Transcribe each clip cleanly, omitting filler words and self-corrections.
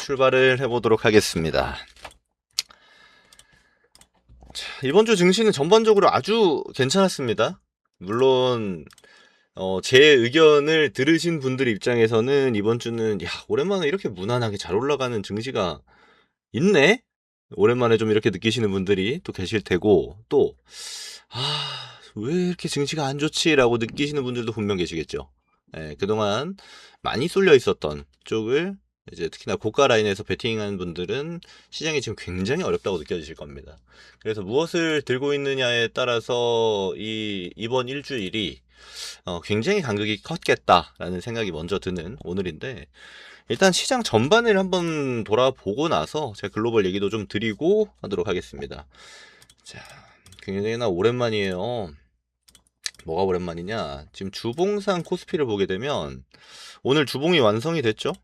출발을 해보도록 하겠습니다. 자, 이번 주 증시는 전반적으로 아주 괜찮았습니다. 물론 제 의견을 들으신 분들 입장에서는 이번 주는 야, 오랜만에 이렇게 무난하게 잘 올라가는 증시가 있네? 오랜만에 좀 이렇게 느끼시는 분들이 또 계실 테고, 또 왜 이렇게 증시가 안 좋지? 라고 느끼시는 분들도 분명 계시겠죠. 예, 그동안 많이 쏠려 있었던 쪽을 이제 특히나 고가 라인에서 베팅한 분들은 시장이 지금 굉장히 어렵다고 느껴지실 겁니다. 그래서 무엇을 들고 있느냐에 따라서 이번 일주일이 굉장히 간극이 컸겠다라는 생각이 먼저 드는 오늘인데, 일단 시장 전반을 한번 돌아보고 나서 제가 글로벌 얘기도 좀 드리고 하도록 하겠습니다. 자, 굉장히나 오랜만이에요. 뭐가 오랜만이냐? 지금 주봉상 코스피를 보게 되면 오늘 주봉이 완성이 됐죠?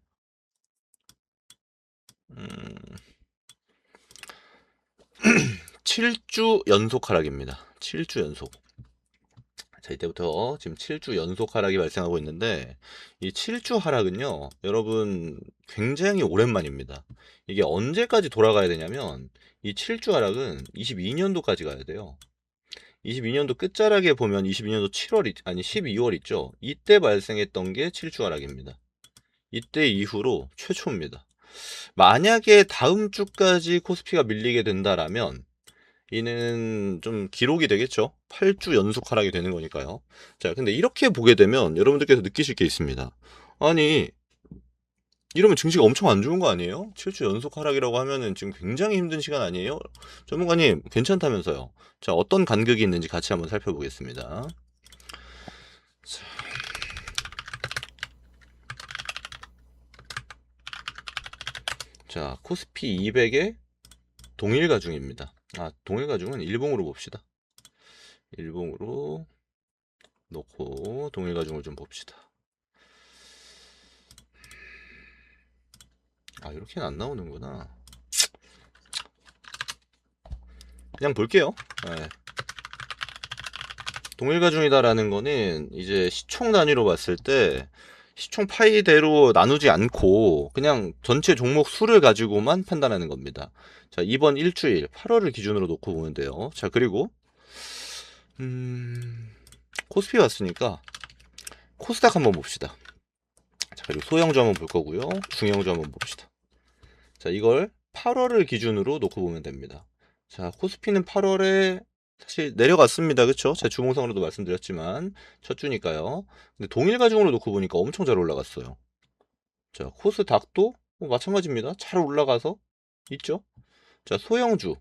7주 연속 하락입니다. 7주 연속. 자, 이때부터 지금 7주 연속 하락이 발생하고 있는데, 이 7주 하락은요, 여러분 굉장히 오랜만입니다. 이게 언제까지 돌아가야 되냐면, 이 7주 하락은 22년도까지 가야 돼요. 22년도 끝자락에 보면 22년도 7월, 아니 12월 있죠? 이때 발생했던 게 7주 하락입니다. 이때 이후로 최초입니다. 만약에 다음 주까지 코스피가 밀리게 된다라면 이는 좀 기록이 되겠죠. 8주 연속 하락이 되는 거니까요. 자, 근데 이렇게 보게 되면 여러분들께서 느끼실 게 있습니다. 아니, 이러면 증시가 엄청 안 좋은 거 아니에요? 7주 연속 하락이라고 하면은 지금 굉장히 힘든 시간 아니에요? 전문가님, 괜찮다면서요. 자, 어떤 간극이 있는지 같이 한번 살펴보겠습니다. 자, 코스피 200의 동일가중입니다. 동일가중은 일봉으로 봅시다. 일봉으로 놓고 동일가중을 좀 봅시다. 이렇게는 안 나오는구나. 그냥 볼게요. 네. 동일가중이다라는 거는 이제 시총 단위로 봤을 때 시총 파이대로 나누지 않고 그냥 전체 종목 수를 가지고만 판단하는 겁니다. 자, 이번 일주일 8월을 기준으로 놓고 보면 돼요. 자, 그리고 코스피 왔으니까 코스닥 한번 봅시다. 자, 그리고 소형주 한번 볼 거고요. 중형주 한번 봅시다. 자, 이걸 8월을 기준으로 놓고 보면 됩니다. 자, 코스피는 8월에 사실 내려갔습니다. 그쵸? 제가 주봉상으로도 말씀드렸지만 첫 주니까요. 근데 동일가중으로 놓고 보니까 엄청 잘 올라갔어요. 자, 코스닥도 마찬가지입니다. 잘 올라가서 있죠? 자, 소형주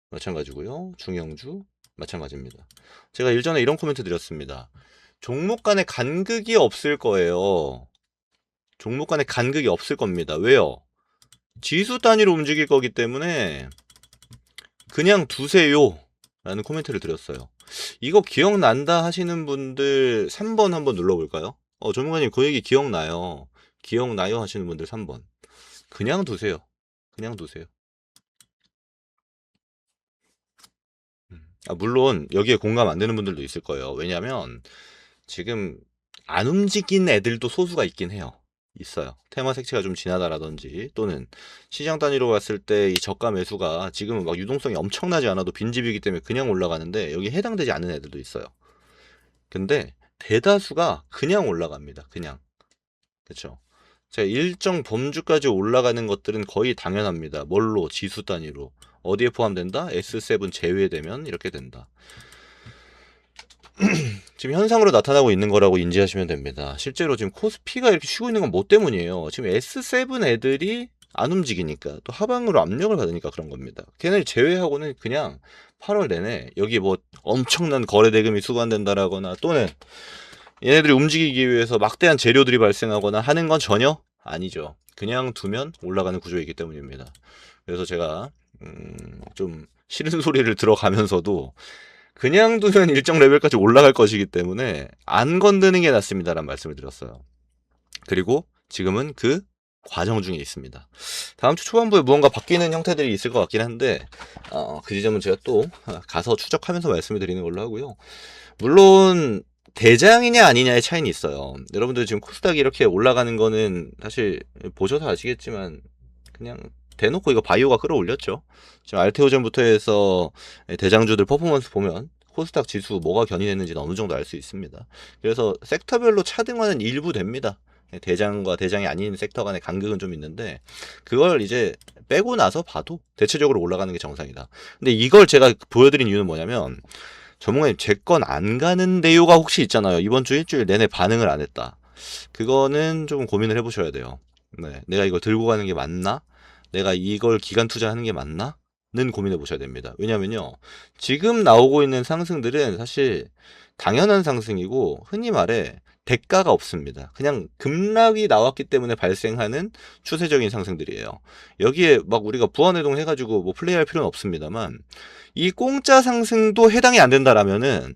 마찬가지고요. 중형주 마찬가지입니다. 제가 일전에 이런 코멘트 드렸습니다. 종목 간에 간극이 없을 거예요. 종목 간에 간극이 없을 겁니다. 왜요? 지수 단위로 움직일 거기 때문에 그냥 두세요 라는 코멘트를 드렸어요. 이거 기억난다 하시는 분들 3번 한번 눌러볼까요? 전문가님 그 얘기 기억나요. 기억나요 하시는 분들 3번. 그냥 두세요. 그냥 두세요. 물론 여기에 공감 안 되는 분들도 있을 거예요. 왜냐면 지금 안 움직인 애들도 소수가 있긴 해요. 있어요. 테마 색채가 좀 진하다라든지, 또는 시장 단위로 봤을 때 이 저가 매수가 지금은 막 유동성이 엄청나지 않아도 빈집이기 때문에 그냥 올라가는데 여기 해당되지 않는 애들도 있어요. 근데 대다수가 그냥 올라갑니다. 그냥. 그렇죠? 제가 일정 범주까지 올라가는 것들은 거의 당연합니다. 뭘로? 지수 단위로. 어디에 포함된다? S7 제외되면 이렇게 된다. 지금 현상으로 나타나고 있는 거라고 인지하시면 됩니다. 실제로 지금 코스피가 이렇게 쉬고 있는 건 뭐 때문이에요? 지금 S7 애들이 안 움직이니까, 또 하방으로 압력을 받으니까 그런 겁니다. 걔네를 제외하고는 그냥 8월 내내 여기 뭐 엄청난 거래 대금이 수반된다라거나, 또는 얘네들이 움직이기 위해서 막대한 재료들이 발생하거나 하는 건 전혀 아니죠. 그냥 두면 올라가는 구조이기 때문입니다. 그래서 제가 좀 싫은 소리를 들어가면서도 그냥 두면 일정 레벨까지 올라갈 것이기 때문에 안 건드는 게 낫습니다라는 말씀을 드렸어요. 그리고 지금은 그 과정 중에 있습니다. 다음 주 초반부에 무언가 바뀌는 형태들이 있을 것 같긴 한데, 그 지점은 제가 또 가서 추적하면서 말씀을 드리는 걸로 하고요. 물론 대장이냐 아니냐의 차이는 있어요. 여러분들 지금 코스닥이 이렇게 올라가는 거는 사실 보셔서 아시겠지만 그냥 대놓고 이거 바이오가 끌어올렸죠. 지금 알테오젠부터 해서 대장주들 퍼포먼스 보면 코스닥 지수 뭐가 견인했는지는 어느 정도 알 수 있습니다. 그래서 섹터별로 차등화는 일부 됩니다. 대장과 대장이 아닌 섹터 간의 간극은 좀 있는데 그걸 이제 빼고 나서 봐도 대체적으로 올라가는 게 정상이다. 근데 이걸 제가 보여드린 이유는 뭐냐면 전문가님 제 건 안 가는데요가 혹시 있잖아요. 이번 주 일주일 내내 반응을 안 했다. 그거는 좀 고민을 해보셔야 돼요. 네, 내가 이걸 들고 가는 게 맞나? 내가 이걸 기간 투자하는 게 맞나? 는 고민해 보셔야 됩니다. 왜냐면요. 지금 나오고 있는 상승들은 사실 당연한 상승이고 흔히 말해 대가가 없습니다. 그냥 급락이 나왔기 때문에 발생하는 추세적인 상승들이에요. 여기에 막 우리가 부안해동 해가지고 뭐 플레이할 필요는 없습니다만 이 공짜 상승도 해당이 안 된다라면은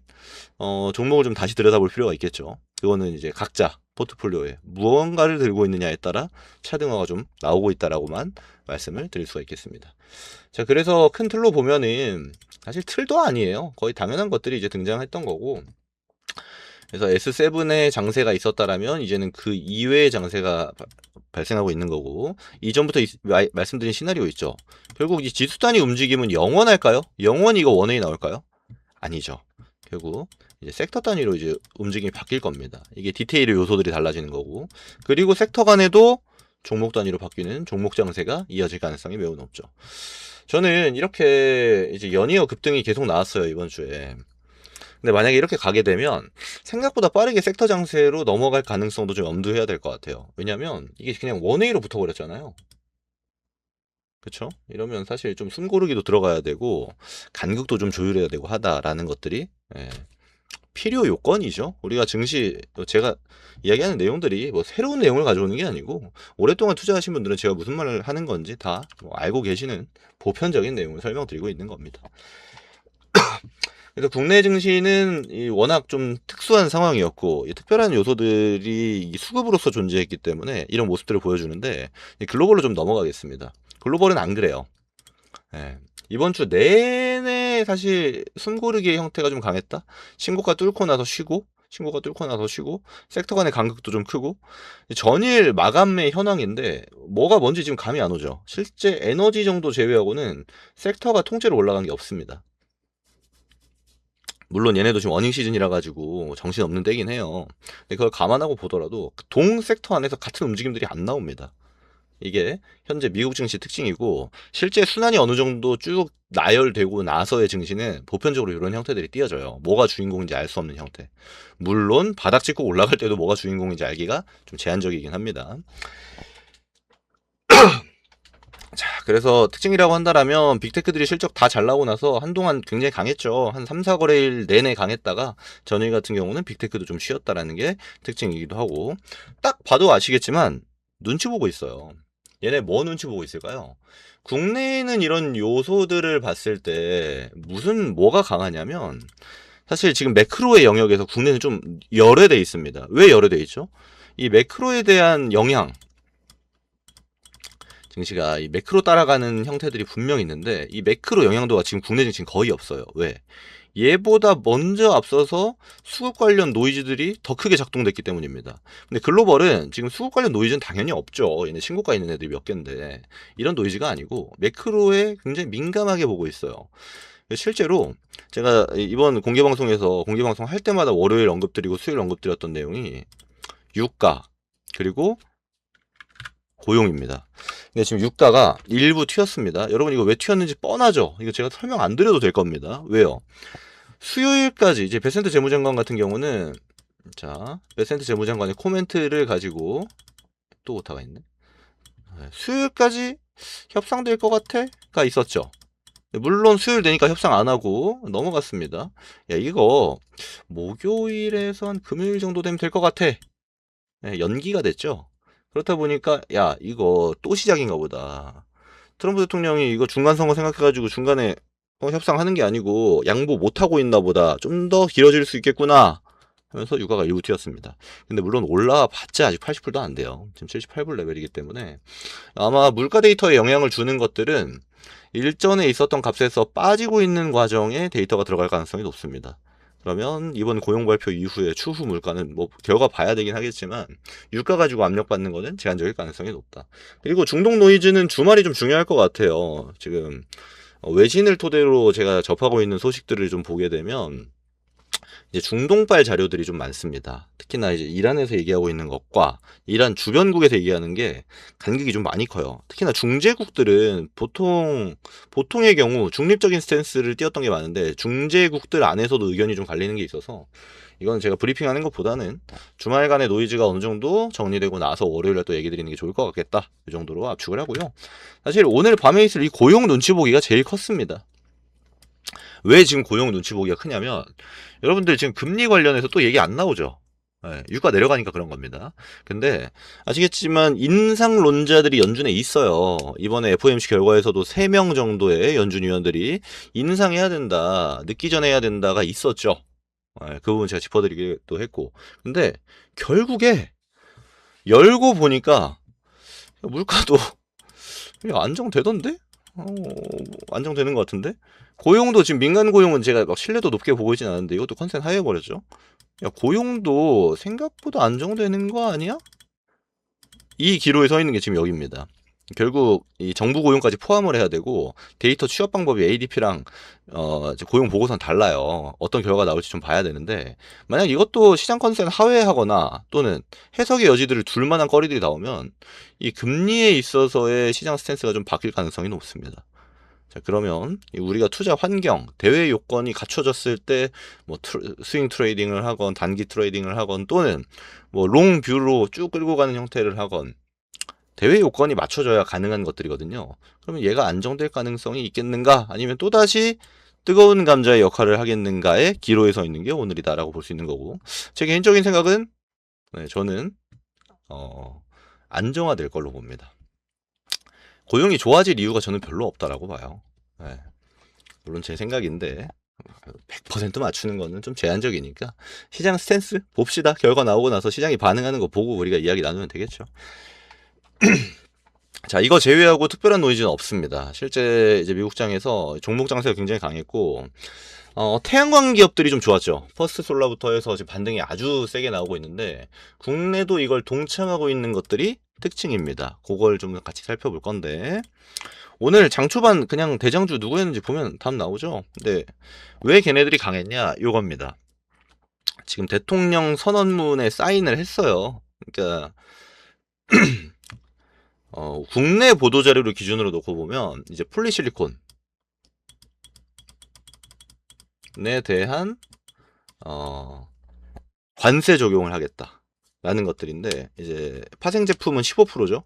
종목을 좀 다시 들여다볼 필요가 있겠죠. 그거는 이제 각자 포트폴리오에 무언가를 들고 있느냐에 따라 차등화가 좀 나오고 있다라고만 말씀을 드릴 수가 있겠습니다. 자, 그래서 큰 틀로 보면은 사실 틀도 아니에요. 거의 당연한 것들이 이제 등장했던 거고. 그래서 S7의 장세가 있었다라면 이제는 그 이외의 장세가 발생하고 있는 거고, 이전부터 말씀드린 시나리오 있죠. 결국 이 지수 단위 움직임은 영원할까요? 영원히 이거 원웨이 나올까요? 아니죠. 결국 이제 섹터 단위로 이제 움직임이 바뀔 겁니다. 이게 디테일의 요소들이 달라지는 거고, 그리고 섹터 간에도 종목 단위로 바뀌는 종목 장세가 이어질 가능성이 매우 높죠. 저는 이렇게 이제 연이어 급등이 계속 나왔어요, 이번 주에. 근데 만약에 이렇게 가게 되면 생각보다 빠르게 섹터 장세로 넘어갈 가능성도 좀 염두해야 될 것 같아요. 왜냐면 이게 그냥 원웨이로 붙어버렸잖아요. 그쵸? 이러면 사실 좀 숨고르기도 들어가야 되고 간극도 좀 조율해야 되고 하다라는 것들이 필요 요건이죠. 우리가 증시 제가 이야기하는 내용들이 뭐 새로운 내용을 가져오는 게 아니고 오랫동안 투자하신 분들은 제가 무슨 말을 하는 건지 다 뭐 알고 계시는 보편적인 내용을 설명드리고 있는 겁니다. 그래서 국내 증시는 워낙 좀 특수한 상황이었고 특별한 요소들이 수급으로서 존재했기 때문에 이런 모습들을 보여주는데 글로벌로 좀 넘어가겠습니다. 글로벌은 안 그래요. 예. 이번 주 내내 사실 숨고르기의 형태가 좀 강했다. 신고가 뚫고 나서 쉬고 섹터 간의 간극도 좀 크고 전일 마감의 현황인데 뭐가 뭔지 지금 감이 안 오죠. 실제 에너지 정도 제외하고는 섹터가 통째로 올라간 게 없습니다. 물론 얘네도 지금 어닝 시즌이라 가지고 정신없는 때긴 해요. 근데 그걸 감안하고 보더라도 동 섹터 안에서 같은 움직임들이 안 나옵니다. 이게 현재 미국 증시 특징이고 실제 순환이 어느 정도 쭉 나열되고 나서의 증시는 보편적으로 이런 형태들이 띄어져요. 뭐가 주인공인지 알 수 없는 형태. 물론 바닥 찍고 올라갈 때도 뭐가 주인공인지 알기가 좀 제한적이긴 합니다. 자, 그래서 특징이라고 한다라면 빅테크들이 실적 다 잘 나오고 나서 한동안 굉장히 강했죠. 한 3, 4거래일 내내 강했다가 전일 같은 경우는 빅테크도 좀 쉬었다라는 게 특징이기도 하고 딱 봐도 아시겠지만 눈치 보고 있어요. 얘네 뭐 눈치 보고 있을까요? 국내에는 이런 요소들을 봤을 때 뭐가 강하냐면 사실 지금 매크로의 영역에서 국내는 좀 열애돼 있습니다. 왜 열애돼 있죠? 이 매크로에 대한 영향 증시가 이 매크로 따라가는 형태들이 분명히 있는데 이 매크로 영향도가 지금 국내 증시는 거의 없어요. 왜? 얘보다 먼저 앞서서 수급 관련 노이즈들이 더 크게 작동됐기 때문입니다. 근데 글로벌은 지금 수급 관련 노이즈는 당연히 없죠. 얘네 신고가 있는 애들이 몇 개인데 이런 노이즈가 아니고 매크로에 굉장히 민감하게 보고 있어요. 실제로 제가 이번 공개방송 할 때마다 월요일 언급드리고 수요일 언급드렸던 내용이 유가 그리고 고용입니다. 근데 지금 유가가 일부 튀었습니다. 여러분 이거 왜 튀었는지 뻔하죠? 이거 제가 설명 안 드려도 될 겁니다. 왜요? 수요일까지 이제 베센트 재무장관 같은 경우는 자 베센트 재무장관의 코멘트를 가지고 또 오타가 있네. 수요일까지 협상될 것 같아?가 있었죠. 물론 수요일 되니까 협상 안 하고 넘어갔습니다. 야 이거 목요일에서 한 금요일 정도 되면 될 것 같아. 연기가 됐죠. 그렇다 보니까 야 이거 또 시작인가 보다. 트럼프 대통령이 이거 중간 선거 생각해가지고 중간에 협상하는 게 아니고 양보 못하고 있나 보다. 좀 더 길어질 수 있겠구나 하면서 유가가 일부 튀었습니다. 근데 물론 올라봤자 아직 80불도 안 돼요. 지금 78불 레벨이기 때문에 아마 물가 데이터에 영향을 주는 것들은 일전에 있었던 값에서 빠지고 있는 과정에 데이터가 들어갈 가능성이 높습니다. 그러면 이번 고용 발표 이후에 추후 물가는 뭐 결과 봐야 되긴 하겠지만 유가 가지고 압력받는 거는 제한적일 가능성이 높다. 그리고 중동 노이즈는 주말이 좀 중요할 것 같아요. 지금 외신을 토대로 제가 접하고 있는 소식들을 좀 보게 되면 이제 중동발 자료들이 좀 많습니다. 특히나 이제 이란에서 얘기하고 있는 것과 이란 주변국에서 얘기하는 게 간격이 좀 많이 커요. 특히나 중재국들은 보통의 경우 중립적인 스탠스를 띄었던 게 많은데 중재국들 안에서도 의견이 좀 갈리는 게 있어서 이건 제가 브리핑하는 것보다는 주말간의 노이즈가 어느 정도 정리되고 나서 월요일에 또 얘기 드리는 게 좋을 것 같겠다. 이 정도로 압축을 하고요. 사실 오늘 밤에 있을 이 고용 눈치 보기가 제일 컸습니다. 왜 지금 고용 눈치 보기가 크냐면 여러분들 지금 금리 관련해서 또 얘기 안 나오죠. 네, 유가 내려가니까 그런 겁니다. 근데 아시겠지만 인상론자들이 연준에 있어요. 이번에 FOMC 결과에서도 3명 정도의 연준 위원들이 인상해야 된다, 늦기 전에 해야 된다가 있었죠. 네, 그 부분 제가 짚어드리기도 했고. 근데 결국에 열고 보니까 물가도 안정되던데? 안정되는 것 같은데? 고용도 지금 민간 고용은 제가 막 신뢰도 높게 보고 있진 않은데 이것도 컨센 하회해버렸죠? 야, 고용도 생각보다 안정되는 거 아니야? 이 기로에 서 있는 게 지금 여기입니다. 결국 이 정부 고용까지 포함을 해야 되고 데이터 취업 방법이 ADP랑 고용 보고서는 달라요. 어떤 결과가 나올지 좀 봐야 되는데 만약 이것도 시장 컨센 하회하거나 또는 해석의 여지들을 둘 만한 거리들이 나오면 이 금리에 있어서의 시장 스탠스가 좀 바뀔 가능성이 높습니다. 자, 그러면 우리가 투자 환경, 대외 요건이 갖춰졌을 때 뭐 스윙 트레이딩을 하건 단기 트레이딩을 하건 또는 뭐 롱 뷰로 쭉 끌고 가는 형태를 하건 대외 요건이 맞춰져야 가능한 것들이거든요. 그러면 얘가 안정될 가능성이 있겠는가? 아니면 또다시 뜨거운 감자의 역할을 하겠는가의 기로에 서 있는 게 오늘이다라고 볼 수 있는 거고 제 개인적인 생각은 저는 안정화될 걸로 봅니다. 고용이 좋아질 이유가 저는 별로 없다라고 봐요. 네. 물론 제 생각인데 100% 맞추는 거는 좀 제한적이니까 시장 스탠스 봅시다. 결과 나오고 나서 시장이 반응하는 거 보고 우리가 이야기 나누면 되겠죠. 자, 이거 제외하고 특별한 노이즈는 없습니다. 실제 이제 미국장에서 종목 장세가 굉장히 강했고 태양광 기업들이 좀 좋았죠. 퍼스트 솔라부터 해서 지금 반등이 아주 세게 나오고 있는데 국내도 이걸 동참하고 있는 것들이 특징입니다. 그걸 좀 같이 살펴볼 건데 오늘 장초반 그냥 대장주 누구였는지 보면 답 나오죠. 근데 왜 걔네들이 강했냐 요겁니다. 지금 대통령 선언문에 사인을 했어요. 그러니까 국내 보도 자료를 기준으로 놓고 보면 이제 폴리실리콘에 대한 관세 적용을 하겠다라는 것들인데 이제 파생 제품은 15%죠.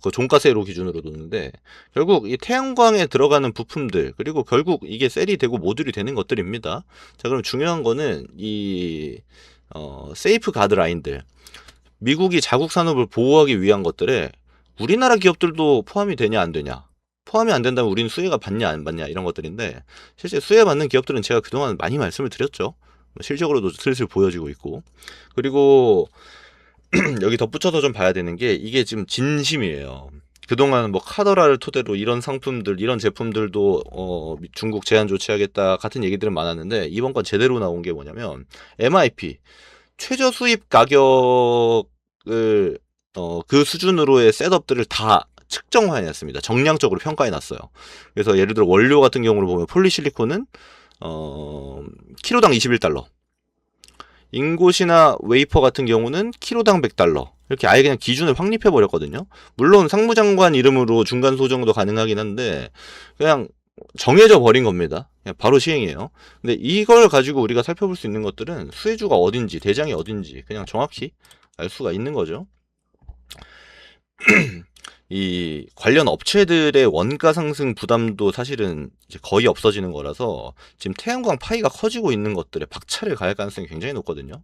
그 종가세로 기준으로 놓는데 결국 이 태양광에 들어가는 부품들 그리고 결국 이게 셀이 되고 모듈이 되는 것들입니다. 자, 그럼 중요한 거는 이 세이프 가드 라인들 미국이 자국 산업을 보호하기 위한 것들에 우리나라 기업들도 포함이 되냐 안 되냐 포함이 안 된다면 우리는 수혜가 받냐 안 받냐 이런 것들인데 실제 수혜 받는 기업들은 제가 그동안 많이 말씀을 드렸죠. 실적으로도 슬슬 보여지고 있고 그리고 여기 덧붙여서 좀 봐야 되는 게 이게 지금 진심이에요. 그동안 뭐 카더라를 토대로 이런 상품들 이런 제품들도 중국 제한 조치하겠다 같은 얘기들은 많았는데 이번 건 제대로 나온 게 뭐냐면 MIP 최저 수입 가격을 그 수준으로의 셋업들을 다 측정해놨습니다. 정량적으로 평가해놨어요. 그래서 예를 들어 원료 같은 경우로 보면 폴리실리콘은 키로당 21달러 인곳이나 웨이퍼 같은 경우는 키로당 100달러 이렇게 아예 그냥 기준을 확립해 버렸거든요. 물론 상무장관 이름으로 중간 소정도 가능하긴 한데 그냥 정해져 버린 겁니다. 그냥 바로 시행이에요. 근데 이걸 가지고 우리가 살펴볼 수 있는 것들은 수혜주가 어딘지 대장이 어딘지 그냥 정확히 알 수가 있는 거죠. 이 관련 업체들의 원가 상승 부담도 사실은 이제 거의 없어지는 거라서 지금 태양광 파이가 커지고 있는 것들에 박차를 가할 가능성이 굉장히 높거든요.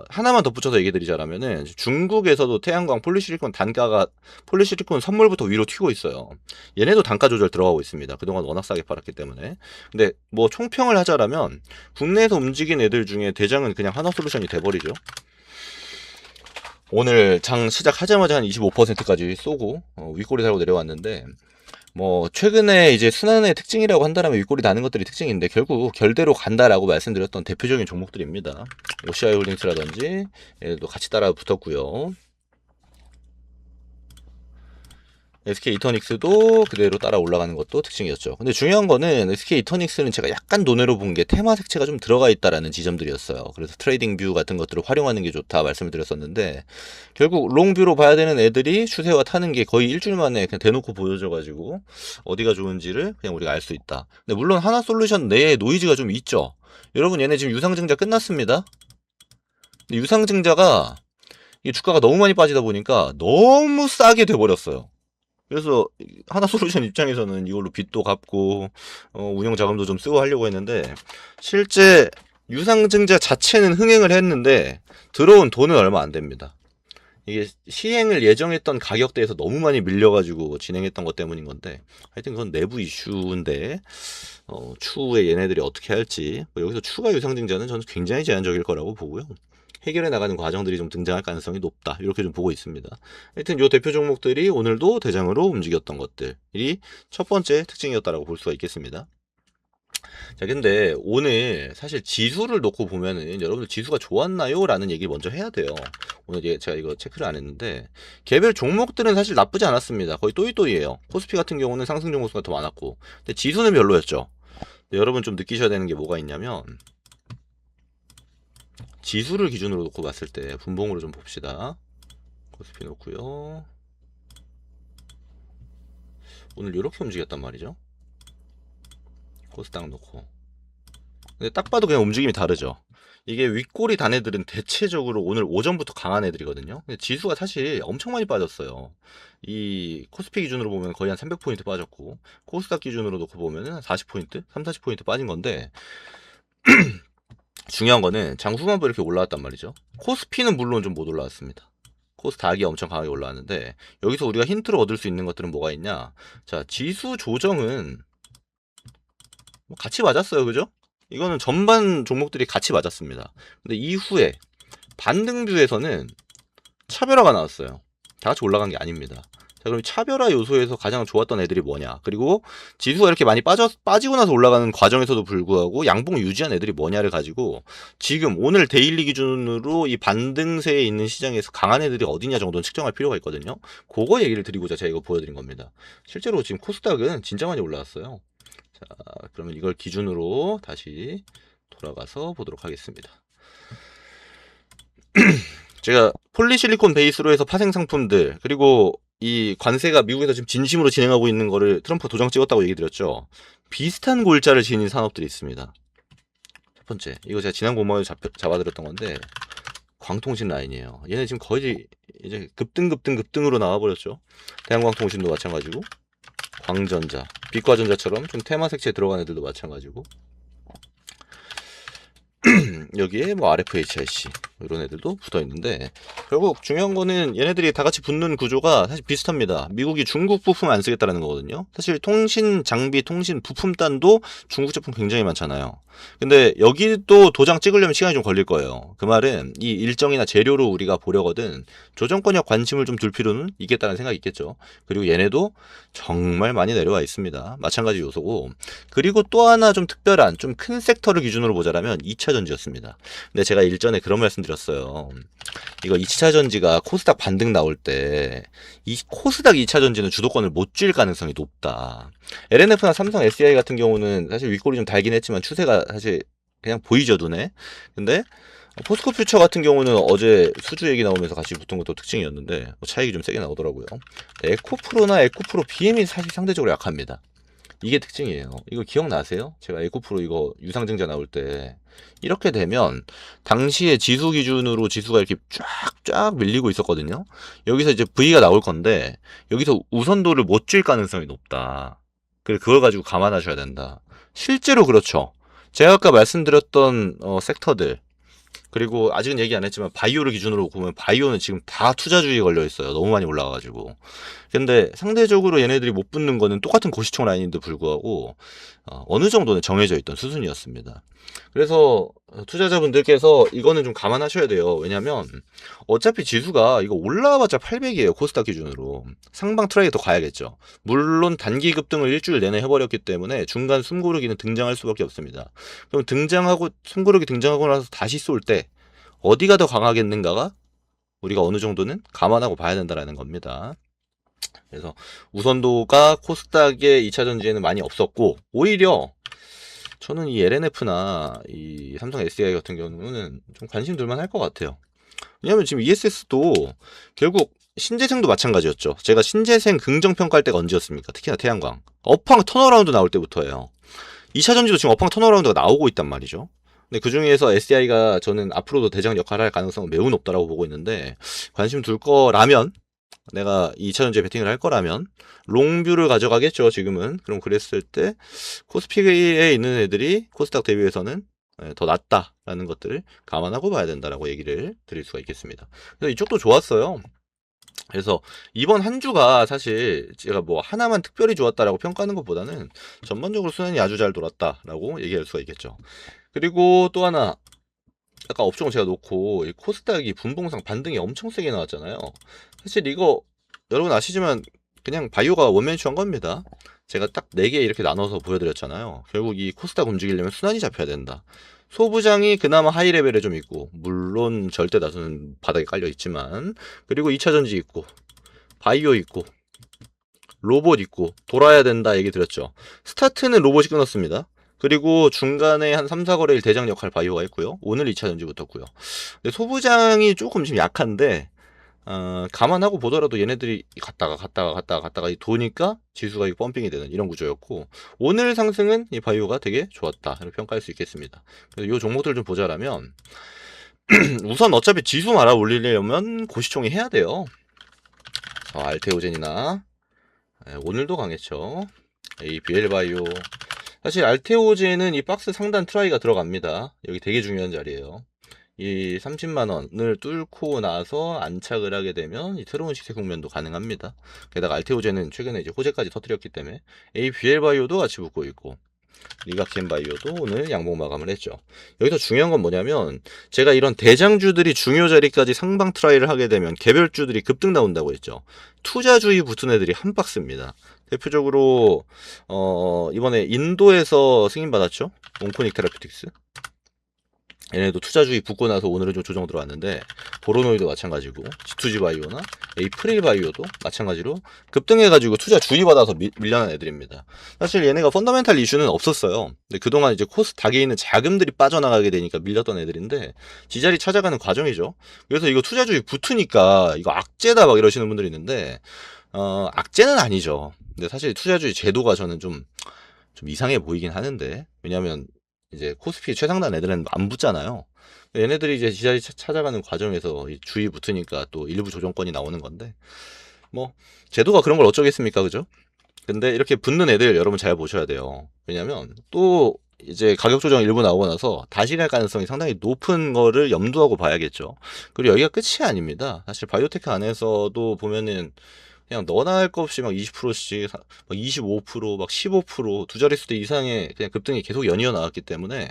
하나만 덧붙여서 얘기 드리자면은 중국에서도 태양광 폴리실리콘 단가가 폴리실리콘 선물부터 위로 튀고 있어요. 얘네도 단가 조절 들어가고 있습니다. 그동안 워낙 싸게 팔았기 때문에. 근데 뭐 총평을 하자라면 국내에서 움직인 애들 중에 대장은 그냥 하나솔루션이 돼버리죠. 오늘 장 시작하자마자 한 25%까지 쏘고 윗꼬리 달고 내려왔는데 뭐 최근에 이제 순환의 특징이라고 한다면 윗골이 나는 것들이 특징인데 결국 결대로 간다라고 말씀드렸던 대표적인 종목들입니다. OCI 홀딩스라든지 얘도 같이 따라 붙었고요. SK 이터닉스도 그대로 따라 올라가는 것도 특징이었죠. 근데 중요한 거는 SK 이터닉스는 제가 약간 논외로 본 게 테마 색채가 좀 들어가 있다라는 지점들이었어요. 그래서 트레이딩 뷰 같은 것들을 활용하는 게 좋다 말씀을 드렸었는데 결국 롱뷰로 봐야 되는 애들이 추세와 타는 게 거의 일주일 만에 그냥 대놓고 보여져가지고 어디가 좋은지를 그냥 우리가 알 수 있다. 근데 물론 하나솔루션 내에 노이즈가 좀 있죠. 여러분 얘네 지금 유상증자 끝났습니다. 근데 유상증자가 이 주가가 너무 많이 빠지다 보니까 너무 싸게 돼버렸어요. 그래서 하나솔루션 입장에서는 이걸로 빚도 갚고 운영 자금도 좀 쓰고 하려고 했는데 실제 유상증자 자체는 흥행을 했는데 들어온 돈은 얼마 안 됩니다. 이게 시행을 예정했던 가격대에서 너무 많이 밀려가지고 진행했던 것 때문인 건데 하여튼 그건 내부 이슈인데 추후에 얘네들이 어떻게 할지 뭐 여기서 추가 유상증자는 저는 굉장히 제한적일 거라고 보고요. 해결해 나가는 과정들이 좀 등장할 가능성이 높다. 이렇게 좀 보고 있습니다. 하여튼 요 대표 종목들이 오늘도 대장으로 움직였던 것들이 첫 번째 특징이었다라고 볼 수가 있겠습니다. 자, 근데 오늘 사실 지수를 놓고 보면은 여러분들 지수가 좋았나요? 라는 얘기를 먼저 해야 돼요. 오늘 제가 이거 체크를 안 했는데 개별 종목들은 사실 나쁘지 않았습니다. 거의 또이또이예요. 코스피 같은 경우는 상승 종목수가 더 많았고 근데 지수는 별로였죠. 근데 여러분 좀 느끼셔야 되는 게 뭐가 있냐면 지수를 기준으로 놓고 봤을 때 분봉으로 좀 봅시다. 코스피 놓고요. 오늘 이렇게 움직였단 말이죠. 코스닥 놓고. 근데 딱 봐도 그냥 움직임이 다르죠. 이게 윗골이 단 애들은 대체적으로 오늘 오전부터 강한 애들이거든요. 근데 지수가 사실 엄청 많이 빠졌어요. 이 코스피 기준으로 보면 거의 한 300포인트 빠졌고 코스닥 기준으로 놓고 보면 한 40포인트? 3, 40포인트 빠진 건데 중요한 거는 장후반부 이렇게 올라왔단 말이죠. 코스피는 물론 좀 못 올라왔습니다. 코스닥이 엄청 강하게 올라왔는데 여기서 우리가 힌트를 얻을 수 있는 것들은 뭐가 있냐. 자, 지수 조정은 같이 맞았어요. 그죠? 이거는 전반 종목들이 같이 맞았습니다. 근데 이후에 반등뷰에서는 차별화가 나왔어요. 다 같이 올라간 게 아닙니다. 자, 그럼 차별화 요소에서 가장 좋았던 애들이 뭐냐? 그리고 지수가 이렇게 많이 빠지고 나서 올라가는 과정에서도 불구하고 양봉 유지한 애들이 뭐냐를 가지고 지금 오늘 데일리 기준으로 이 반등세에 있는 시장에서 강한 애들이 어디냐 정도는 측정할 필요가 있거든요. 그거 얘기를 드리고자 제가 이거 보여드린 겁니다. 실제로 지금 코스닥은 진짜 많이 올라왔어요. 자, 그러면 이걸 기준으로 다시 돌아가서 보도록 하겠습니다. 제가 폴리실리콘 베이스로 해서 파생 상품들 그리고 이 관세가 미국에서 지금 진심으로 진행하고 있는 거를 트럼프 도장 찍었다고 얘기 드렸죠. 비슷한 골자를 지닌 산업들이 있습니다. 첫 번째, 이거 제가 지난 공방에서 잡아드렸던 건데 광통신 라인이에요. 얘네 지금 거의 이제 급등으로 나와버렸죠. 대한광통신도 마찬가지고 광전자, 빛과전자처럼 좀 테마 색채에 들어간 애들도 마찬가지고 여기에 뭐 RFHIC 이런 애들도 붙어 있는데 결국 중요한 거는 얘네들이 다 같이 붙는 구조가 사실 비슷합니다. 미국이 중국 부품 안 쓰겠다라는 거거든요. 사실 통신 장비, 통신 부품단도 중국 제품 굉장히 많잖아요. 근데 여기도 도장 찍으려면 시간이 좀 걸릴 거예요. 그 말은 이 일정이나 재료로 우리가 보려거든 조정권역 관심을 좀 둘 필요는 있겠다는 생각이 있겠죠. 그리고 얘네도 정말 많이 내려와 있습니다. 마찬가지 요소고 그리고 또 하나 좀 특별한 좀 큰 섹터를 기준으로 보자라면 2차 전지였습니다. 근데 제가 일전에 그런 말씀 드렸어요. 이거 2차 전지가 코스닥 반등 나올 때 이 코스닥 2차 전지는 주도권을 못 쥘 가능성이 높다. LNF나 삼성, SDI 같은 경우는 사실 윗골이 좀 달긴 했지만 추세가 사실 그냥 보이죠 눈에. 근데 포스코 퓨처 같은 경우는 어제 수주 얘기 나오면서 같이 붙은 것도 특징이었는데 차익이 좀 세게 나오더라고요. 에코프로나 에코프로 BM이 사실 상대적으로 약합니다. 이게 특징이에요. 이거 기억나세요? 제가 에코프로 이거 유상증자 나올 때 이렇게 되면 당시에 지수 기준으로 지수가 이렇게 쫙쫙 밀리고 있었거든요. 여기서 이제 V가 나올 건데 여기서 우선도를 못 쥘 가능성이 높다. 그걸 가지고 감안하셔야 된다. 실제로 그렇죠. 제가 아까 말씀드렸던 섹터들 그리고 아직은 얘기 안 했지만 바이오를 기준으로 보면 바이오는 지금 다 투자주의에 걸려 있어요. 너무 많이 올라가가지고. 근데 상대적으로 얘네들이 못 붙는 거는 똑같은 고시총 라인인데 불구하고 어느 정도는 정해져 있던 수준이었습니다. 그래서 투자자분들께서 이거는 좀 감안하셔야 돼요. 왜냐면 어차피 지수가 이거 올라와봤자 800이에요. 코스닥 기준으로. 상방 트라이에 더 가야겠죠. 물론 단기 급등을 일주일 내내 해버렸기 때문에 중간 숨고르기는 등장할 수밖에 없습니다. 그럼 등장하고 숨고르기 등장하고 나서 다시 쏠 때 어디가 더 강하겠는가가 우리가 어느 정도는 감안하고 봐야 된다라는 겁니다. 그래서 우선도가 코스닥의 2차 전지에는 많이 없었고, 오히려 저는 이 LNF나 이 삼성 SDI 같은 경우는 좀 관심 둘만 할 것 같아요. 왜냐면 지금 ESS도 결국 신재생도 마찬가지였죠. 제가 신재생 긍정평가할 때가 언제였습니까? 특히나 태양광. 업황 턴어라운드 나올 때부터예요. 2차 전지도 지금 업황 턴어라운드가 나오고 있단 말이죠. 근데 그 중에서 SDI가 저는 앞으로도 대장 역할을 할 가능성은 매우 높다라고 보고 있는데, 관심 둘 거라면, 내가 2차 전지에 베팅을 할 거라면 롱뷰를 가져가겠죠. 지금은. 그럼 그랬을 때 코스피에 있는 애들이 코스닥 대비해서는 더 낫다라는 것들을 감안하고 봐야 된다라고 얘기를 드릴 수가 있겠습니다. 그래서 이쪽도 좋았어요. 그래서 이번 한 주가 사실 제가 뭐 하나만 특별히 좋았다라고 평가하는 것보다는 전반적으로 순환이 아주 잘 돌았다라고 얘기할 수가 있겠죠. 그리고 또 하나, 아까 업종을 제가 놓고 이 코스닥이 분봉상 반등이 엄청 세게 나왔잖아요. 사실 이거 여러분 아시지만 그냥 바이오가 원맨쇼한 겁니다. 제가 딱 4개 이렇게 나눠서 보여드렸잖아요. 결국 이 코스닥 움직이려면 순환이 잡혀야 된다. 소부장이 그나마 하이 레벨에 좀 있고, 물론 절대 다수는 바닥에 깔려 있지만, 그리고 2차 전지 있고, 바이오 있고, 로봇 있고, 돌아야 된다 얘기 드렸죠. 스타트는 로봇이 끊었습니다. 그리고 중간에 한 3, 4거래일 대장 역할 바이오가 있고요. 오늘 2차 전지 붙었고요. 근데 소부장이 조금 지금 약한데, 감안하고 보더라도 얘네들이 갔다가 도니까 지수가 이 펌핑이 되는 이런 구조였고, 오늘 상승은 이 바이오가 되게 좋았다 이렇게 평가할 수 있겠습니다. 그래서 이 종목들 좀 보자라면 우선 어차피 지수 말아 올리려면 고시총이 해야 돼요. 알테오젠이나 오늘도 강했죠. ABL 바이오. 사실 알테오젠은 이 박스 상단 트라이가 들어갑니다. 여기 되게 중요한 자리예요. 이 30만원을 뚫고 나서 안착을 하게 되면 이 새로운 시세 국면도 가능합니다. 게다가 알테오젠은 최근에 이제 호재까지 터뜨렸기 때문에 ABL 바이오도 같이 붙고 있고, 리가켄 바이오도 오늘 양봉 마감을 했죠. 여기서 중요한 건 뭐냐면, 제가 이런 대장주들이 중요 자리까지 상방 트라이를 하게 되면 개별주들이 급등 나온다고 했죠. 투자주의 붙은 애들이 한 박스입니다. 대표적으로 이번에 인도에서 승인받았죠. 온코닉 테라피틱스. 얘네도 투자주의 붙고 나서 오늘은 좀 조정 들어왔는데, 보로노이도 마찬가지고, G2G 바이오나 에이프릴 바이오도 마찬가지로 급등해가지고 투자주의 받아서 밀려난 애들입니다. 사실 얘네가 펀더멘탈 이슈는 없었어요. 근데 그동안 이제 코스닥에 있는 자금들이 빠져나가게 되니까 밀렸던 애들인데, 지자리 찾아가는 과정이죠. 그래서 이거 투자주의 붙으니까 이거 악재다 막 이러시는 분들이 있는데, 악재는 아니죠. 근데 사실 투자주의 제도가 저는 좀 이상해 보이긴 하는데, 왜냐면 이제 코스피 최상단 애들은 안 붙잖아요. 얘네들이 이제 지자리 찾아가는 과정에서 주의 붙으니까 또 일부 조정권이 나오는 건데, 뭐 제도가 그런 걸 어쩌겠습니까, 그죠? 근데 이렇게 붙는 애들 여러분 잘 보셔야 돼요. 왜냐면 또 이제 가격 조정 일부 나오고 나서 다시 갈 가능성이 상당히 높은 거를 염두하고 봐야겠죠. 그리고 여기가 끝이 아닙니다. 사실 바이오테크 안에서도 보면은 그냥 너나 할 것 없이 막 20%씩, 막 25%, 막 15%두 자릿수 이상의 그냥 급등이 계속 연이어 나왔기 때문에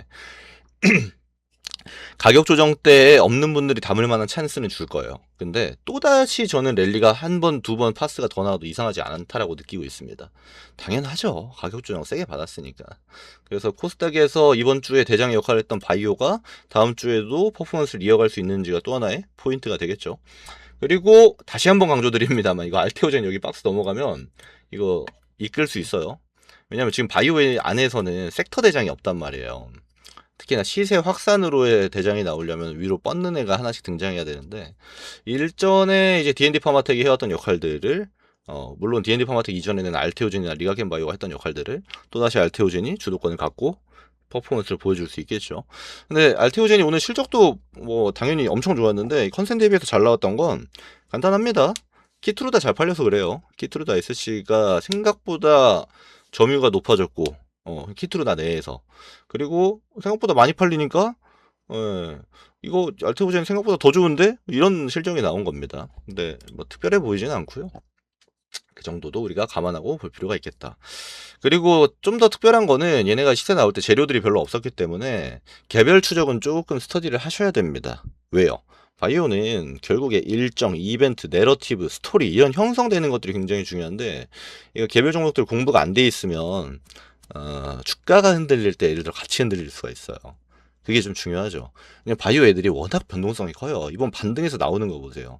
가격 조정 때에 없는 분들이 담을 만한 찬스는 줄 거예요. 근데 또다시 저는 랠리가 한 번, 두 번 파스가 더 나와도 이상하지 않다라고 느끼고 있습니다. 당연하죠. 가격 조정 세게 받았으니까. 그래서 코스닥에서 이번 주에 대장 역할을 했던 바이오가 다음 주에도 퍼포먼스를 이어갈 수 있는지가 또 하나의 포인트가 되겠죠. 그리고 다시 한번 강조드립니다만, 이거 알테오젠 여기 박스 넘어가면 이거 이끌 수 있어요. 왜냐면 지금 바이오의 안에서는 섹터 대장이 없단 말이에요. 특히나 시세 확산으로의 대장이 나오려면 위로 뻗는 애가 하나씩 등장해야 되는데, 일전에 이제 D&D 파마텍이 해왔던 역할들을 물론 D&D 파마텍 이전에는 알테오젠이나 리가겐 바이오가 했던 역할들을 또다시 알테오젠이 주도권을 갖고 퍼포먼스를 보여줄 수 있겠죠. 근데 알테오젠이 오늘 실적도 뭐 당연히 엄청 좋았는데, 컨센 대비해서 잘 나왔던 건 간단합니다. 키트루다 잘 팔려서 그래요. 키트루다 SC가 생각보다 점유가 높아졌고, 키트루다 내에서. 그리고 생각보다 많이 팔리니까, 이거 알테오젠 생각보다 더 좋은데? 이런 실적이 나온 겁니다. 근데 뭐 특별해 보이지는 않고요. 그 정도도 우리가 감안하고 볼 필요가 있겠다. 그리고 좀 더 특별한 거는 얘네가 시세 나올 때 재료들이 별로 없었기 때문에 개별 추적은 조금 스터디를 하셔야 됩니다. 왜요? 바이오는 결국에 일정, 이벤트, 내러티브, 스토리 이런 형성되는 것들이 굉장히 중요한데 이거 개별 종목들 공부가 안 돼 있으면 주가가 흔들릴 때 예를 들어 같이 흔들릴 수가 있어요. 그게 좀 중요하죠. 그냥 바이오 애들이 워낙 변동성이 커요. 이번 반등에서 나오는 거 보세요.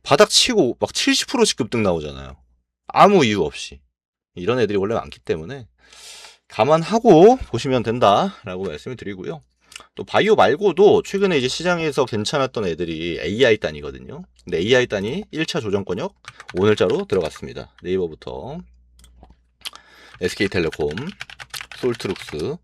바닥 치고 막 70%씩 급등 나오잖아요. 아무 이유 없이. 이런 애들이 원래 많기 때문에 감안하고 보시면 된다라고 말씀을 드리고요. 또 바이오 말고도 최근에 이제 시장에서 괜찮았던 애들이 AI 단이거든요. 근데 AI 단이 1차 조정권역 오늘자로 들어갔습니다. 네이버부터 SK텔레콤, 솔트룩스.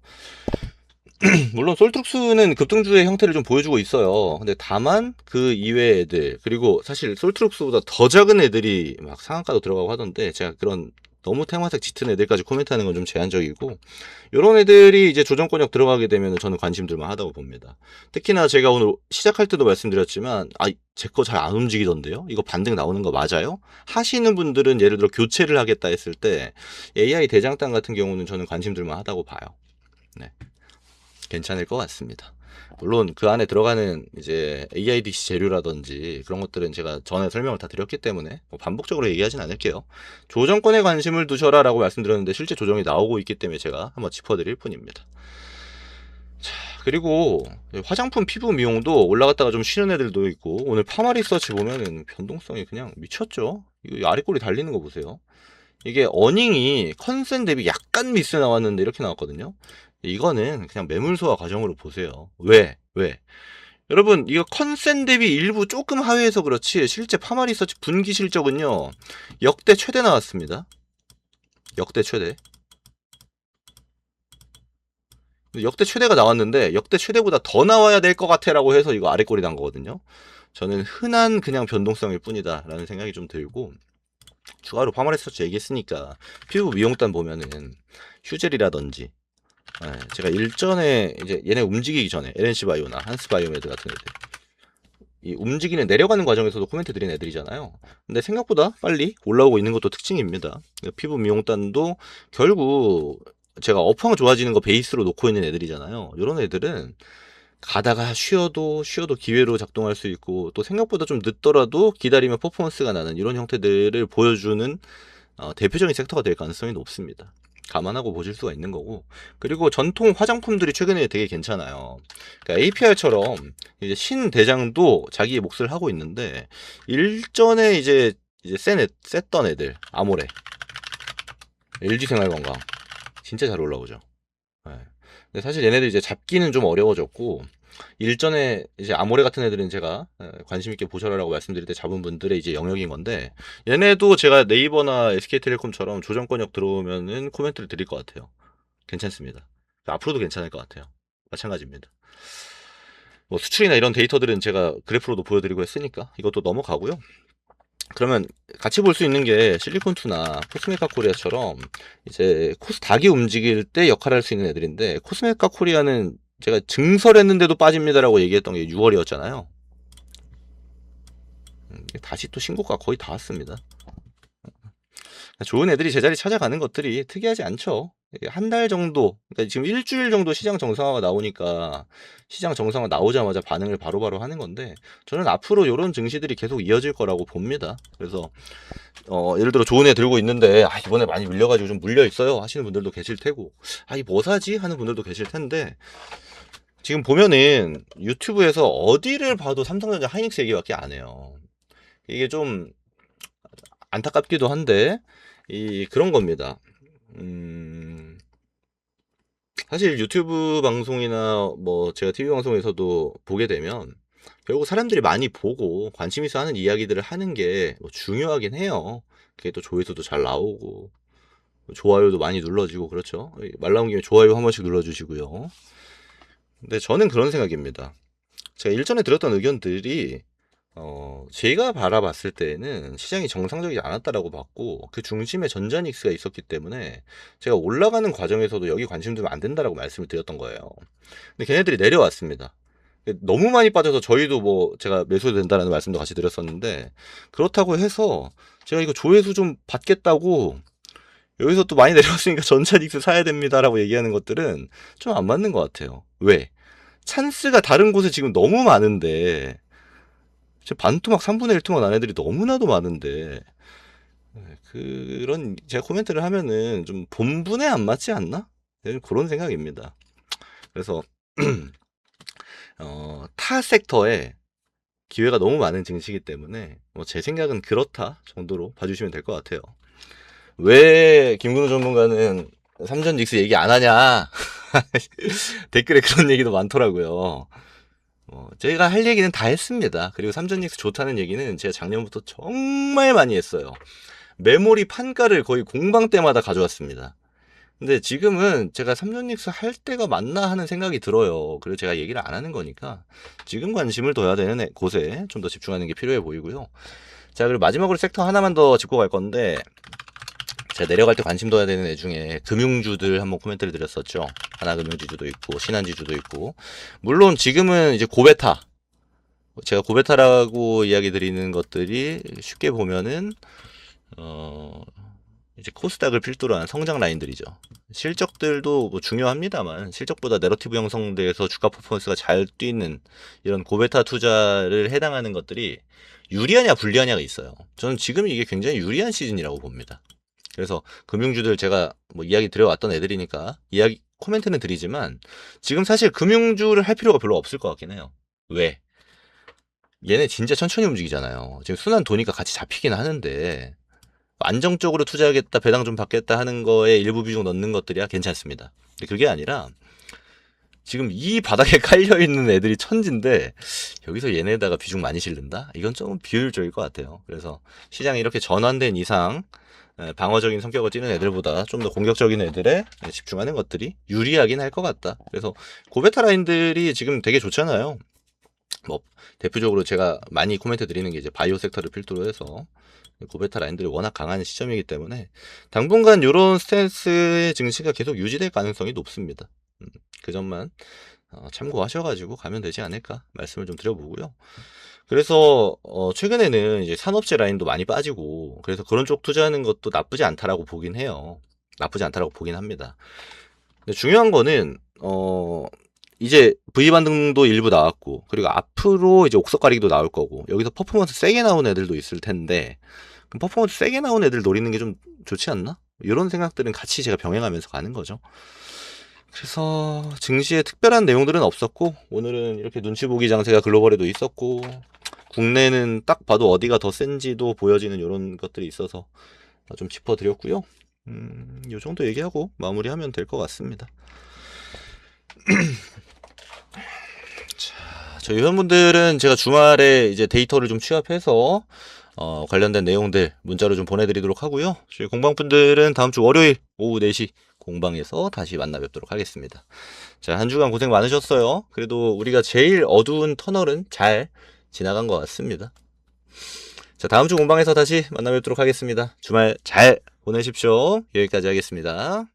물론 솔트룩스는 급등주의 형태를 좀 보여주고 있어요. 근데 다만 그 이외의 애들, 그리고 사실 솔트룩스보다 더 작은 애들이 막 상한가도 들어가고 하던데 제가 그런 너무 테마색 짙은 애들까지 코멘트하는 건 좀 제한적이고, 이런 애들이 이제 조정권역 들어가게 되면 저는 관심 들만 하다고 봅니다. 특히나 제가 오늘 시작할 때도 말씀드렸지만 제 거 잘 안 움직이던데요, 이거 반등 나오는 거 맞아요? 하시는 분들은 예를 들어 교체를 하겠다 했을 때 AI 대장단 같은 경우는 저는 관심 들만 하다고 봐요. 네. 괜찮을 것 같습니다. 물론 그 안에 들어가는 이제 AIDC 재료라든지 그런 것들은 제가 전에 설명을 다 드렸기 때문에 반복적으로 얘기하진 않을게요. 조정권에 관심을 두셔라 라고 말씀드렸는데 실제 조정이 나오고 있기 때문에 제가 한번 짚어드릴 뿐입니다. 자, 그리고 화장품 피부 미용도 올라갔다가 좀 쉬는 애들도 있고, 오늘 파마리서치 보면은 변동성이 그냥 미쳤죠. 이거 아래 꼬리 달리는 거 보세요. 이게 어닝이 컨센 대비 약간 미스 나왔는데 이렇게 나왔거든요. 이거는 그냥 매물 소화 과정으로 보세요. 왜? 여러분, 이거 컨센 대비 일부 조금 하회해서 그렇지 실제 파마리서치 분기 실적은요 역대 최대 나왔습니다. 역대 최대. 역대 최대가 나왔는데 역대 최대보다 더 나와야 될 것 같아 라고 해서 이거 아래 꼬리 난 거거든요. 저는 흔한 그냥 변동성일 뿐이다 라는 생각이 좀 들고, 추가로 파마리서치 얘기했으니까 피부 미용단 보면은 휴젤이라든지, 제가 일전에 이제 얘네 움직이기 전에 LNC 바이오나 한스 바이오메드 같은 애들 이 움직이는 내려가는 과정에서도 코멘트 드린 애들이잖아요. 근데 생각보다 빨리 올라오고 있는 것도 특징입니다. 피부 미용단도 결국 제가 업황 좋아지는 거 베이스로 놓고 있는 애들이잖아요. 이런 애들은 가다가 쉬어도 기회로 작동할 수 있고, 또 생각보다 좀 늦더라도 기다리면 퍼포먼스가 나는 이런 형태들을 보여주는 대표적인 섹터가 될 가능성이 높습니다. 감안하고 보실 수가 있는 거고, 그리고 전통 화장품들이 최근에 되게 괜찮아요. 그러니까 APR처럼 이제 신대장도 자기의 몫을 하고 있는데, 일전에 이제 셌던 애들, 아모레, LG생활건강 진짜 잘 올라오죠. 네. 근데 사실 얘네들 이제 잡기는 좀 어려워졌고, 일전에 이제 아모레 같은 애들은 제가 관심 있게 보셔라라고 말씀드릴 때 잡은 분들의 이제 영역인 건데, 얘네도 제가 네이버나 SK텔레콤처럼 조정권역 들어오면은 코멘트를 드릴 것 같아요. 괜찮습니다. 앞으로도 괜찮을 것 같아요. 마찬가지입니다. 뭐 수출이나 이런 데이터들은 제가 그래프로도 보여드리고 했으니까 이것도 넘어가고요. 그러면 같이 볼 수 있는 게 실리콘투나 코스메카 코리아처럼 이제 닭이 움직일 때 역할을 할 수 있는 애들인데, 코스메카 코리아는 제가 증설했는데도 빠집니다라고 얘기했던 게 6월이었잖아요. 다시 또 신고가 거의 다 왔습니다. 좋은 애들이 제자리 찾아가는 것들이 특이하지 않죠. 한 달 정도, 그러니까 지금 일주일 정도 시장 정상화가 나오니까 시장 정상화 나오자마자 반응을 바로바로 하는 건데, 저는 앞으로 이런 증시들이 계속 이어질 거라고 봅니다. 그래서 예를 들어 좋은 애 들고 있는데 이번에 많이 밀려가지고 좀 물려 있어요 하시는 분들도 계실 테고, 이 뭐 사지 하는 분들도 계실 텐데, 지금 보면은 유튜브에서 어디를 봐도 삼성전자 하이닉스 얘기밖에 안 해요. 이게 좀 안타깝기도 한데 그런 겁니다. 사실 유튜브 방송이나 뭐 제가 TV 방송에서도 보게 되면 결국 사람들이 많이 보고 관심 있어 하는 이야기들을 하는 게 뭐 중요하긴 해요. 그게 또 조회수도 잘 나오고 좋아요도 많이 눌러지고 그렇죠. 말 나온 김에 좋아요 한 번씩 눌러주시고요. 근데 저는 그런 생각입니다. 제가 일전에 들었던 의견들이 제가 바라봤을 때에는 시장이 정상적이지 않았다라고 봤고, 그 중심에 전자닉스가 있었기 때문에 제가 올라가는 과정에서도 여기 관심 두면 안 된다라고 말씀을 드렸던 거예요. 근데 걔네들이 내려왔습니다. 너무 많이 빠져서 저희도 뭐 제가 매수해도 된다는 말씀도 같이 드렸었는데, 그렇다고 해서 제가 이거 조회수 좀 받겠다고 여기서 또 많이 내려왔으니까 전자닉스 사야 됩니다라고 얘기하는 것들은 좀 안 맞는 것 같아요. 왜? 찬스가 다른 곳에 지금 너무 많은데, 반토막 3분의 1 토막 난 애들이 너무나도 많은데, 그런 제가 코멘트를 하면은 좀 본분에 안 맞지 않나? 그런 생각입니다. 그래서 타 섹터에 기회가 너무 많은 증시이기 때문에 제 생각은 그렇다 정도로 봐주시면 될 것 같아요. 왜 김근우 전문가는 삼전 닉스 얘기 안 하냐? 댓글에 그런 얘기도 많더라고요. 제가 할 얘기는 다 했습니다. 그리고 삼전 닉스 좋다는 얘기는 제가 작년부터 정말 많이 했어요. 메모리 판가를 거의 공방 때마다 가져왔습니다. 근데 지금은 제가 삼전닉스 할 때가 맞나 하는 생각이 들어요. 그래서 제가 얘기를 안 하는 거니까 지금 관심을 둬야 되는 곳에 좀 더 집중하는 게 필요해 보이고요. 자, 그리고 마지막으로 섹터 하나만 더 짚고 갈 건데, 제가 내려갈 때 관심 둬야 되는 애 중에 금융주들 한번 코멘트를 드렸었죠. 하나금융지주도 있고 신한지주도 있고, 물론 지금은 이제 고베타, 제가 고베타라고 이야기 드리는 것들이 쉽게 보면은 이제 코스닥을 필두로 한 성장 라인들이죠. 실적들도 뭐 중요합니다만 실적보다 내러티브 형성돼서 주가 퍼포먼스가 잘 뛰는 이런 고베타 투자를 해당하는 것들이 유리하냐 불리하냐가 있어요. 저는 지금 이게 굉장히 유리한 시즌이라고 봅니다. 그래서 금융주들 제가 뭐 이야기 드려왔던 애들이니까 이야기 코멘트는 드리지만 지금 사실 금융주를 할 필요가 별로 없을 것 같긴 해요. 왜? 얘네 진짜 천천히 움직이잖아요. 지금 순환 도니까 같이 잡히긴 하는데 안정적으로 투자하겠다, 배당 좀 받겠다 하는 거에 일부 비중 넣는 것들이야 괜찮습니다. 근데 그게 아니라 지금 이 바닥에 깔려있는 애들이 천진데 여기서 얘네다가 비중 많이 실른다? 이건 좀 비효율적일 것 같아요. 그래서 시장이 이렇게 전환된 이상 방어적인 성격을 띠는 애들보다 좀 더 공격적인 애들에 집중하는 것들이 유리하긴 할 것 같다. 그래서 고베타 라인들이 지금 되게 좋잖아요. 뭐 대표적으로 제가 많이 코멘트 드리는 게 이제 바이오 섹터를 필두로 해서 고베타 라인들이 워낙 강한 시점이기 때문에 당분간 이런 스탠스의 증시가 계속 유지될 가능성이 높습니다. 그 점만 참고하셔가지고 가면 되지 않을까 말씀을 좀 드려보고요. 그래서 최근에는 이제 산업재 라인도 많이 빠지고 그래서 그런 쪽 투자하는 것도 나쁘지 않다라고 보긴 해요. 나쁘지 않다라고 보긴 합니다. 근데 중요한 거는 이제 V 반등도 일부 나왔고 그리고 앞으로 이제 옥석 가리기도 나올 거고 여기서 퍼포먼스 세게 나온 애들도 있을 텐데 그럼 퍼포먼스 세게 나온 애들 노리는 게 좀 좋지 않나? 이런 생각들은 같이 제가 병행하면서 가는 거죠. 그래서 증시에 특별한 내용들은 없었고 오늘은 이렇게 눈치 보기 장세가 글로벌에도 있었고 국내는 딱 봐도 어디가 더 센지도 보여지는 이런 것들이 있어서 좀 짚어드렸고요. 이 정도 얘기하고 마무리하면 될 것 같습니다. 자, 저희 회원분들은 제가 주말에 이제 데이터를 좀 취합해서 관련된 내용들 문자로 좀 보내드리도록 하고요. 저희 공방분들은 다음 주 월요일 오후 4시 공방에서 다시 만나 뵙도록 하겠습니다. 자, 한 주간 고생 많으셨어요. 그래도 우리가 제일 어두운 터널은 잘 지나간 것 같습니다. 자, 다음 주 공방에서 다시 만나 뵙도록 하겠습니다. 주말 잘 보내십시오. 여기까지 하겠습니다.